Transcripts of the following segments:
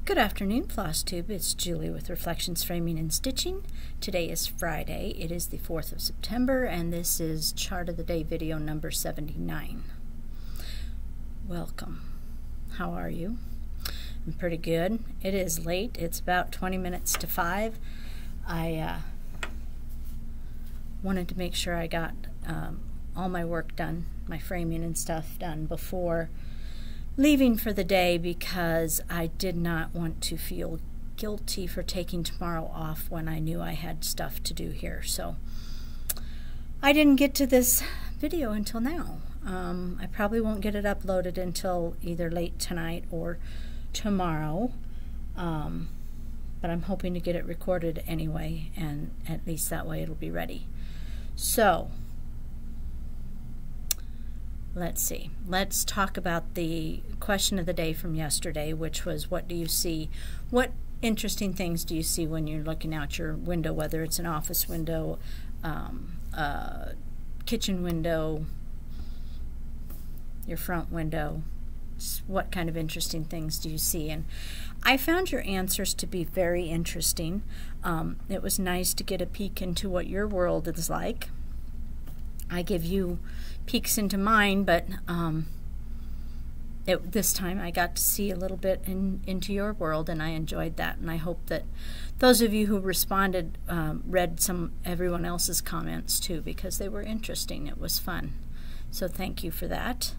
Good afternoon, Floss Tube. It's Julie with Reflections Framing and Stitching. Today is Friday. It is the 4th of September, and this is Chart of the Day video number 79. Welcome. How are you? I'm pretty good. It is late. It's about 20 minutes to 5. I wanted to make sure I got all my work done, my framing and stuff done before leaving for the day, because I did not want to feel guilty for taking tomorrow off when I knew I had stuff to do here. So I didn't get to this video until now. I probably won't get it uploaded until either late tonight or tomorrow, but I'm hoping to get it recorded anyway, and at least that way it'll be ready. So let's see. Let's talk about the question of the day from yesterday, which was, what do you see? What interesting things do you see when you're looking out your window, whether it's an office window, kitchen window, your front window? What kind of interesting things do you see? And I found your answers to be very interesting. It was nice to get a peek into what your world is like. I give you peeks into mine, but this time I got to see a little bit into your world, and I enjoyed that. And I hope that those of you who responded read everyone else's comments too, because they were interesting. It was fun. So thank you for that.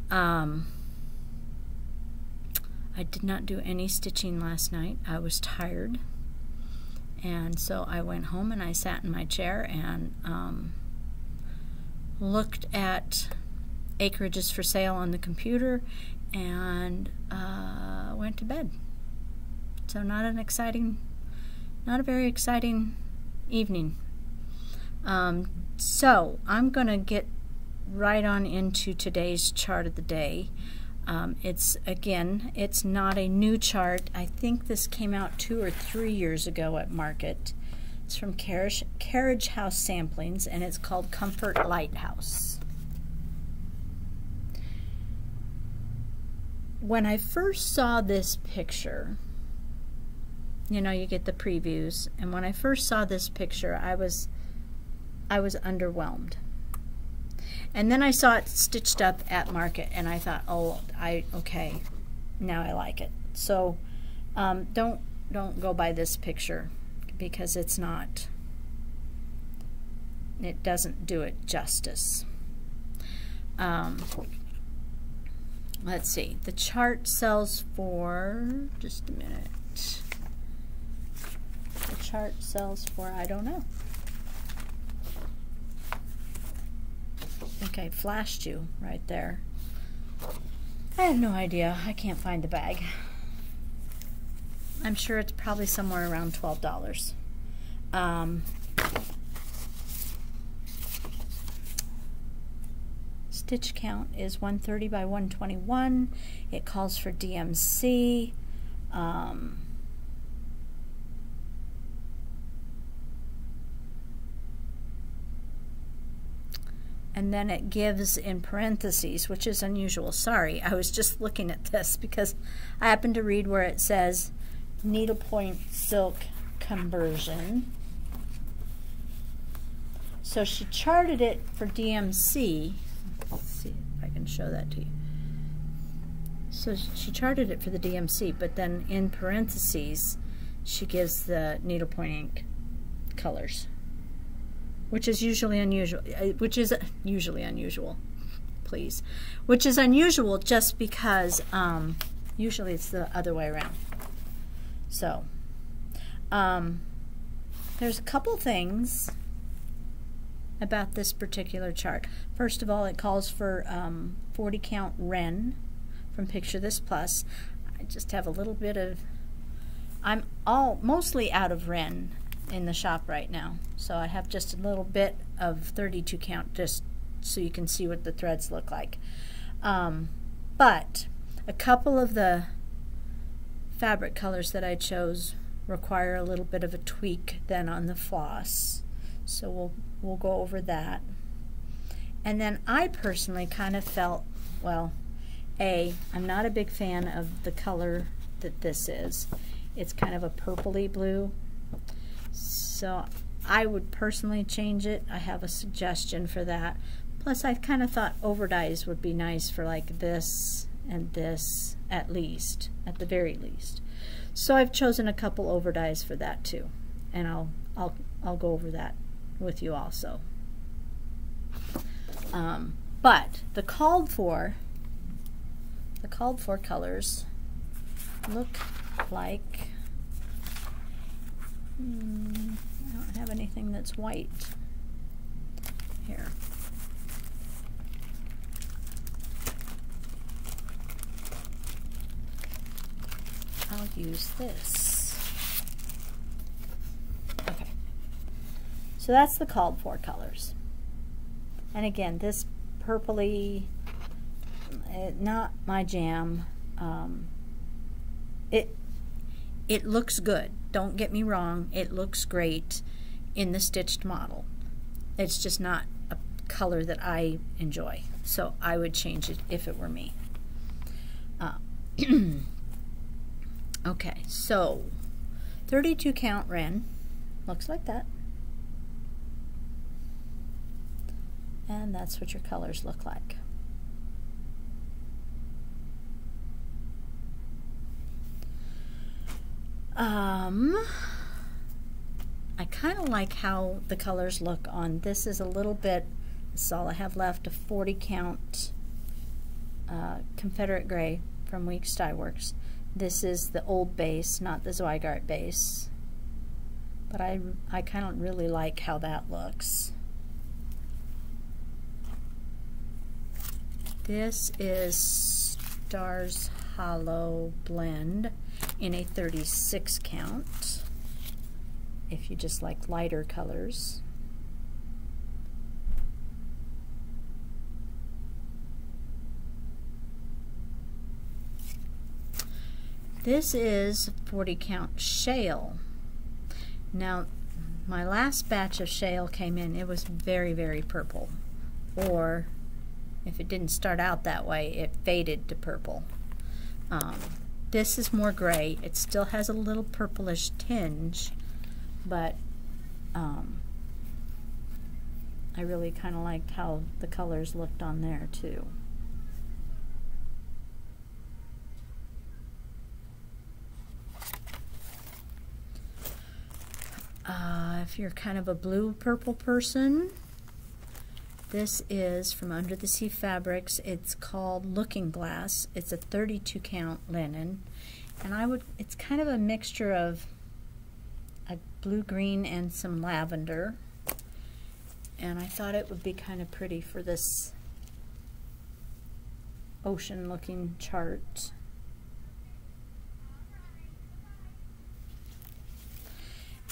I did not do any stitching last night. I was tired, and so I went home and I sat in my chair and looked at acreages for sale on the computer and went to bed. So not a very exciting evening. So I'm gonna get right on into today's chart of the day. It's not a new chart. I think this came out 2 or 3 years ago at market. It's from Carriage House Samplings, and it's called Comfort Lighthouse. When I first saw this picture, you know, you get the previews, and when I first saw this picture, I was underwhelmed. And then I saw it stitched up at market, and I thought, oh, okay, now I like it. So don't go by this picture, because it doesn't do it justice. Let's see. The chart sells for, just a minute. The chart sells for, I don't know. I think I flashed you right there. I have no idea. I can't find the bag. I'm sure it's probably somewhere around $12. Stitch count is 130 by 121. It calls for DMC. And then it gives in parentheses, which is unusual. Sorry, I was just looking at this because I happened to read where it says needlepoint silk conversion. So she charted it for DMC. Let's see if I can show that to you. So she charted it for the DMC, but then in parentheses she gives the needlepoint ink colors, which is usually unusual. Which is unusual just because usually it's the other way around. So there's a couple things about this particular chart. First of all, it calls for 40 count Ren from Picture This Plus. I just have a little bit of, I'm mostly out of Ren in the shop right now, so I have just a little bit of 32 count just so you can see what the threads look like. But a couple of the fabric colors that I chose require a little bit of a tweak then on the floss, so we'll go over that. And then I personally kind of felt, well, I'm not a big fan of the color that this is. It's kind of a purpley blue. So I would personally change it. I have a suggestion for that. Plus I kind of thought overdyes would be nice for like this and this at the very least. So I've chosen a couple overdyes for that too. And I'll go over that with you also. But the called for colors look like I don't have anything that's white here. I'll use this. Okay. So that's the called for colors. And again, this purpley, not my jam. It looks good. Don't get me wrong. It looks great in the stitched model. It's just not a color that I enjoy. So I would change it if it were me. Okay, so 32 count Wren looks like that. And that's what your colors look like. I kind of like how the colors look on this. Is a little bit, this is all I have left, a 40 count Confederate Gray from Weeks Dye Works. This is the old base, not the Zweigart base. But I kind of really like how that looks. This is Stars Hollow Blend in a 36 count, if you just like lighter colors. This is 40 count Shale. Now, my last batch of Shale came in, it was very, very purple. Or, if it didn't start out that way, it faded to purple. This is more gray. It still has a little purplish tinge, but I really kind of liked how the colors looked on there too. If you're kind of a blue-purple person, this is from Under the Sea Fabrics. It's called Looking Glass. It's a 32 count linen, and it's kind of a mixture of a blue-green and some lavender, and I thought it would be kind of pretty for this ocean-looking chart.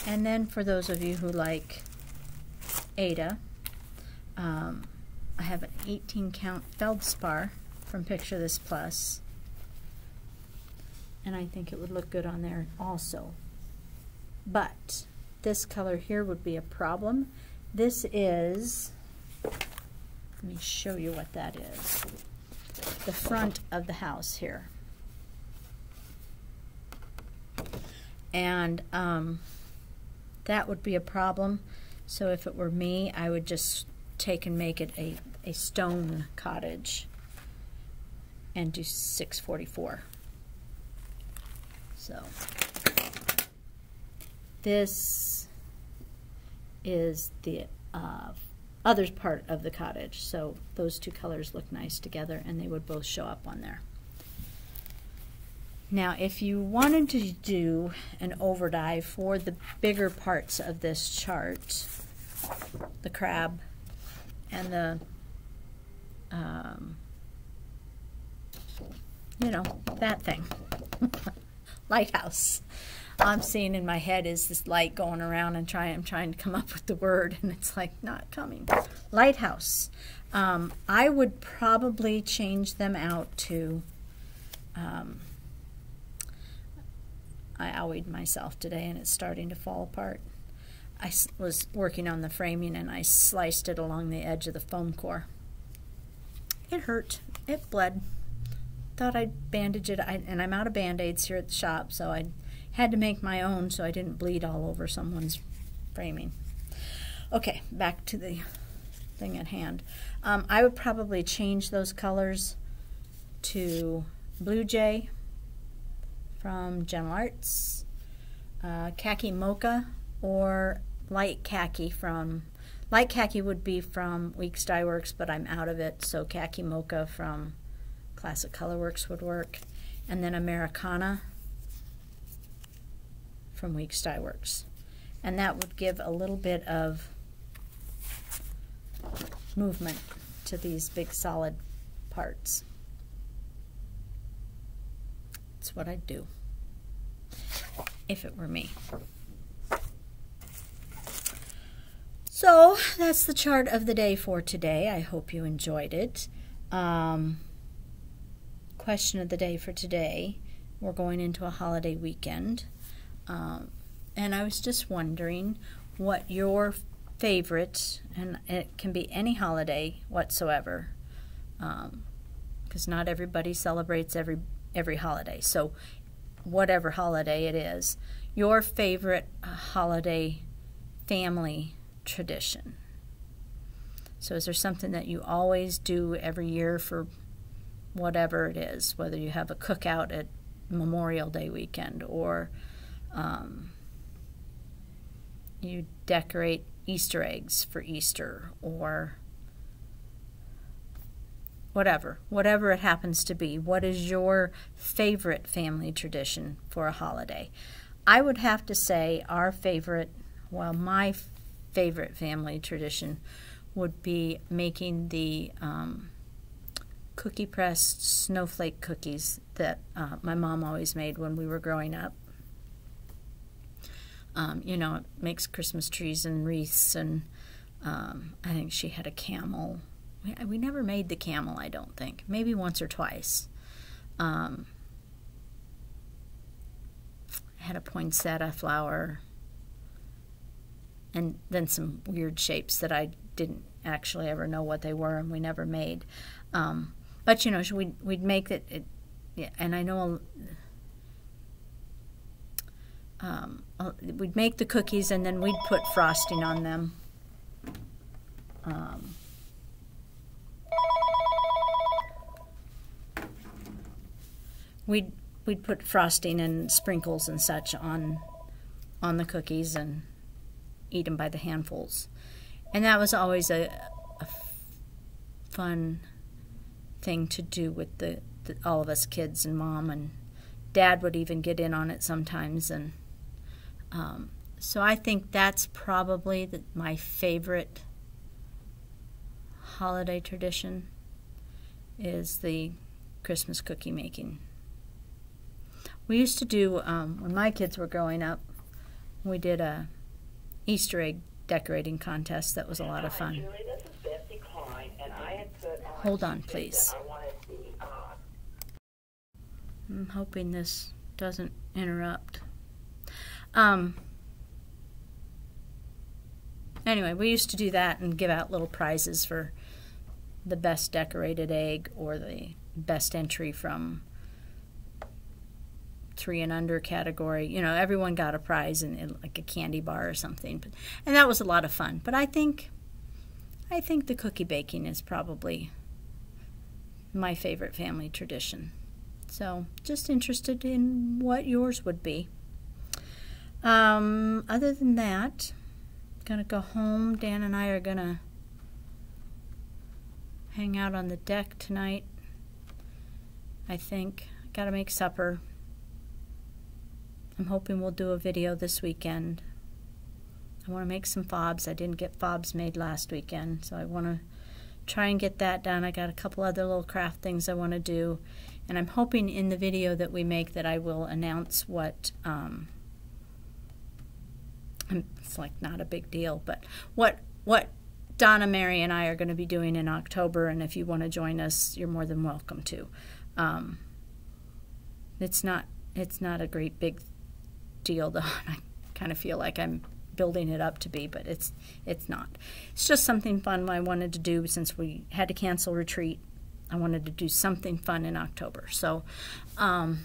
And then for those of you who like Ada, I have an 18 count feldspar from Picture This Plus, and I think it would look good on there also. But this color here would be a problem. This is, let me show you what that is. The front of the house here. And that would be a problem. So if it were me, I would just take and make it a stone cottage and do 644. So this is the other part of the cottage. So those two colors look nice together, and they would both show up on there. Now, if you wanted to do an overdye for the bigger parts of this chart, the crab and the, you know, that thing, lighthouse. I'm seeing in my head is this light going around, and I'm trying to come up with the word, and it's like not coming. Lighthouse. I would probably change them out to, I owied myself today and it's starting to fall apart. I was working on the framing and I sliced it along the edge of the foam core. It hurt. It bled. thought I'd bandage it, and I'm out of Band-Aids here at the shop, so I had to make my own so I didn't bleed all over someone's framing. Okay, back to the thing at hand. I would probably change those colors to Blue Jay from Gentle Arts, Khaki Mocha, or Light Khaki from, Light Khaki would be from Weeks Dye Works, but I'm out of it, so Khaki Mocha from Classic Colorworks would work. And then Americana from Weeks Dye Works. And that would give a little bit of movement to these big solid parts. That's what I'd do if it were me. So that's the chart of the day for today. I hope you enjoyed it. Question of the day for today. We're going into a holiday weekend. And I was just wondering what your favorite, and it can be any holiday whatsoever, because not everybody celebrates every holiday. So whatever holiday it is, your favorite holiday family tradition. So is there something that you always do every year for whatever it is, whether you have a cookout at Memorial Day weekend, or you decorate Easter eggs for Easter, or whatever it happens to be. What is your favorite family tradition for a holiday? I would have to say our favorite, well, my favorite family tradition would be making the cookie pressed snowflake cookies that my mom always made when we were growing up. You know, it makes Christmas trees and wreaths, and I think she had a camel. We never made the camel, I don't think. Maybe once or twice. Had a poinsettia flower, and then some weird shapes that I didn't actually ever know what they were, and we never made. But you know, we'd make it, yeah, and I know we'd make the cookies, and then we'd put frosting on them. We'd put frosting and sprinkles and such on the cookies and eat them by the handfuls. And that was always a fun thing to do with all of us kids, and Mom and Dad would even get in on it sometimes. And so I think that's probably my favorite holiday tradition, is the Christmas cookie making. We used to do, when my kids were growing up, we did a Easter egg decorating contest. That was a lot of fun. Julie, this is Betsy Klein, and I had put on Hold on, please. I wanted the, I'm hoping this doesn't interrupt. Anyway, we used to do that and give out little prizes for the best decorated egg, or the best entry from 3 and under category. You know, everyone got a prize in like a candy bar or something. And that was a lot of fun. But I think the cookie baking is probably my favorite family tradition. So just interested in what yours would be. Other than that, I'm gonna go home. Dan and I are gonna hang out on the deck tonight. I think. Gotta make supper. I'm hoping we'll do a video this weekend. I want to make some fobs. I didn't get fobs made last weekend, so I want to try and get that done. I got a couple other little craft things I want to do, and I'm hoping in the video that we make that I will announce what, it's like not a big deal, but what Donna, Mary, and I are going to be doing in October, and if you want to join us, you're more than welcome to. It's not a great big deal, though. I kind of feel like I'm building it up to be, but it's not. It's just something fun I wanted to do since we had to cancel retreat, I wanted to do something fun in October. So I'm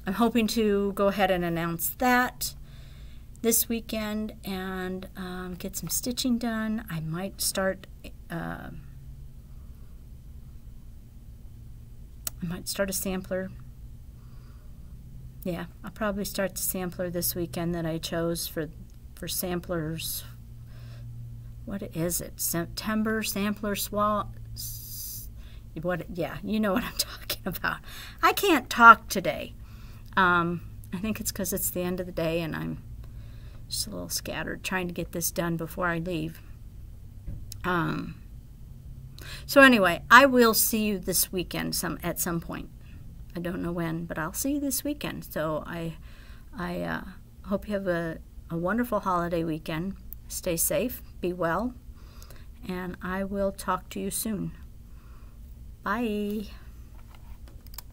hoping to go ahead and announce that this weekend and get some stitching done. I might start a sampler. Yeah, I'll probably start the sampler this weekend that I chose for samplers. What is it? September sampler yeah, you know what I'm talking about. I can't talk today. I think it's because it's the end of the day and I'm just a little scattered trying to get this done before I leave. So anyway, I will see you this weekend at some point. I don't know when, but I'll see you this weekend. So I hope you have a wonderful holiday weekend. Stay safe, be well, and I will talk to you soon. Bye.